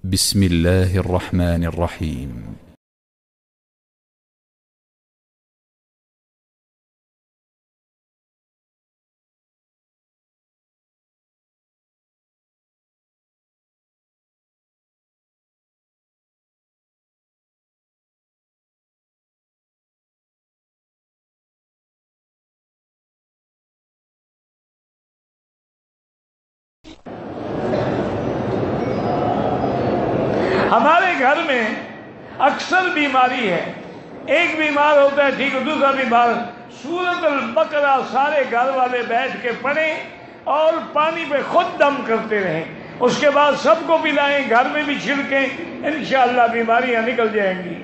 بسم الله الرحمن الرحيم. ہمارے گھر میں اکثر بیماری ہے، ایک بیمار ہوتا ہے ٹھیک ہے، دوسرا بیمار، سورۃ البقرہ سارے گھر والے بیٹھ کے پڑھیں اور پانی پہ خود دم کرتے رہیں، اس کے بعد سب کو پلائیں، گھر میں بھی چھڑکیں، انشاءاللہ بیماریاں نکل جائیں گی۔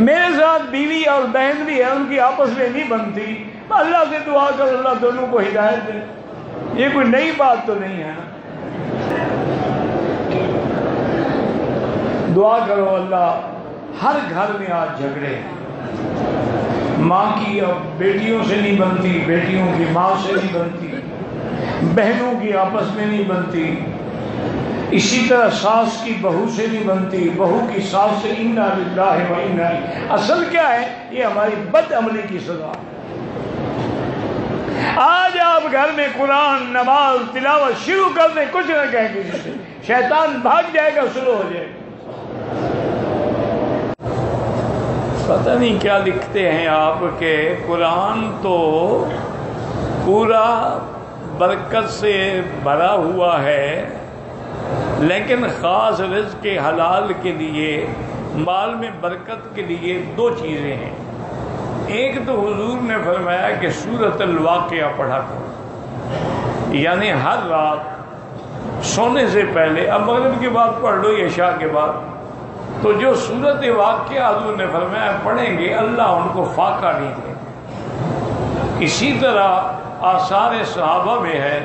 میرے ساتھ بیوی اور بہن بھی ہے، ان کی آپس میں نہیں بنتی، اللہ سے دعا کر اللہ دونوں کو ہدایت دے، یہ کوئی نئی بات تو نہیں ہے نا۔ دعا کرو اللہ، ہر گھر میں آج جھگڑے ہیں، ماں کی اب بیٹیوں سے نہیں بنتی، بیٹیوں کی ماں سے نہیں بنتی، بہنوں کی آپس میں نہیں بنتی، اسی طرح ساس کی بہو سے نہیں بنتی، بہو کی ساس سے، انا للہ و انا الیہ۔ اصل کیا ہے؟ یہ ہماری بد عملی کی سزا۔ آج آپ گھر میں قرآن، نماز، تلاوت شروع کر دیں، کچھ نہ کہیں کسی سے، شیطان بھاگ جائے گا، شروع ہو جائے گا۔ پتہ نہیں کیا لکھتے ہیں آپ کہ قرآن تو پورا برکت سے بھرا ہوا ہے، لیکن خاص رزق حلال کے لیے، مال میں برکت کے لیے دو چیزیں ہیں۔ ایک تو حضور نے فرمایا کہ سورۃ الواقعہ پڑھا کرو، یعنی ہر رات سونے سے پہلے، اب مغرب کے بعد پڑھ لو یا عشاء کے بعد، تو جو سورۃ واقعہ حضور نے فرمایا پڑھیں گے اللہ ان کو فاقہ نہیں دے گا۔ اسی طرح آثار صحابہ میں ہے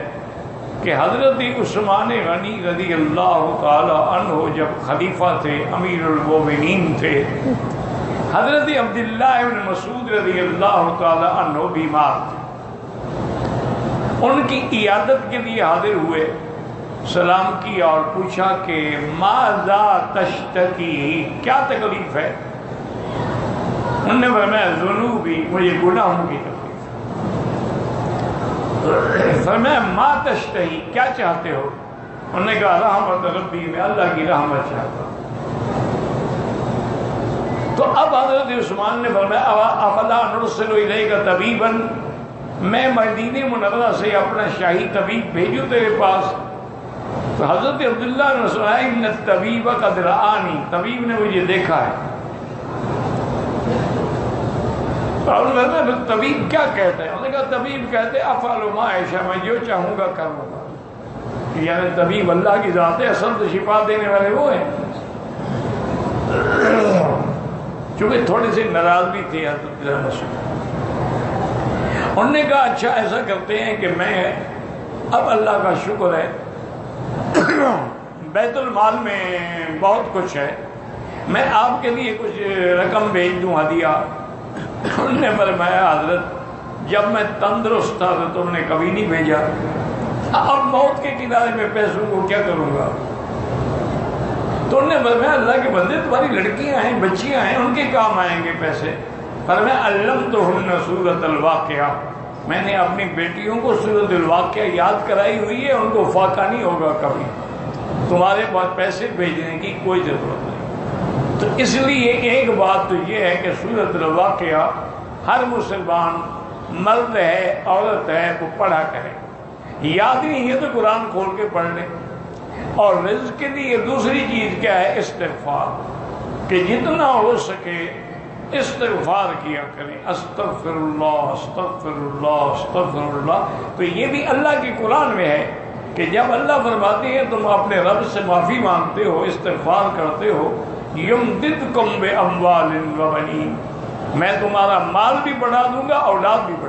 کہ حضرت عثمان غنی رضی اللہ تعالی عنہ جب خلیفہ تھے، امیر المومنین تھے، حضرت عبداللہ بن مسعود رضی اللہ تعالی عنہ بیمار تھے، ان کی عیادت کے لیے حاضر ہوئے، سلام کیا اور پوچھا کہ ماذا تشتکی، کیا تکلیف ہے؟ انہوں نے فرمایا ذنوبی، مجھے گناہوں کی تکلیف۔ فرمایا ما تشتہی، کیا چاہتے ہو؟ انہوں نے کہا رحمت ربی، میں اللہ کی رحمت چاہتا ہوں۔ تو اب حضرت عثمان نے فرمایا افلا نرسل الیک طبیبا، میں مدینہ منورہ سے اپنا شاہی طبیب بھیجوں تیرے پاس؟ تو حضرت عبداللہ نے سنایا ان الطبیب قد رآنی، طبیب نے مجھے دیکھا ہے۔ تو انہوں نے کہا طبیب کیا کہتا ہے؟ انہوں نے کہا طبیب کہتے افعل ما یشاء، میں جو چاہوں گا کر لوں گا، یعنی طبیب اللہ کی ذات ہے، اصل تو شفا دینے والے وہ ہیں۔ چونکہ تھوڑے سے ناراض بھی تھے حضرت مسعود، انہوں نے کہا اچھا ایسا کرتے ہیں کہ میں، اب اللہ کا شکر ہے بیت المال میں بہت کچھ ہے، میں آپ کے لیے کچھ رقم بھیج دوں ہدیہ۔ انہوں نے فرمایا حضرت جب میں تندرست تھا تو تم نے کبھی نہیں بھیجا، اب موت کے کنارے میں پیسوں کو کیا کروں گا؟ تو انہوں نے فرمایا اللہ کے بندے تمہاری لڑکیاں ہیں، بچیاں ہیں، ان کے کام آئیں گے پیسے۔ فرمایا علمتہن سورۃ الواقعہ، میں نے اپنی بیٹیوں کو سورۃ الواقعہ یاد کرائی ہوئی ہے، ان کو فاقہ نہیں ہوگا کبھی، تمہارے پاس پیسے بھیجنے کی کوئی ضرورت نہیں۔ تو اس لیے ایک بات تو یہ ہے کہ سورۃ الواقعہ ہر مسلمان، مرد ہے عورت ہے، وہ پڑھا کرے، یاد نہیں ہے تو قرآن کھول کے پڑھ لیں۔ اور رزق کے لیے دوسری چیز کیا ہے؟ استغفار، کہ جتنا ہو سکے استغفار کیا کریں، استغفر اللہ استغفر اللہ استغفر اللہ۔ تو یہ بھی اللہ کے قرآن میں ہے کہ جب اللہ فرماتے ہیں تم اپنے رب سے معافی مانگتے ہو، استغفار کرتے ہو، یمددکم باموال وبنین، میں تمہارا مال بھی بڑھا دوں گا، اولاد بھی بڑھا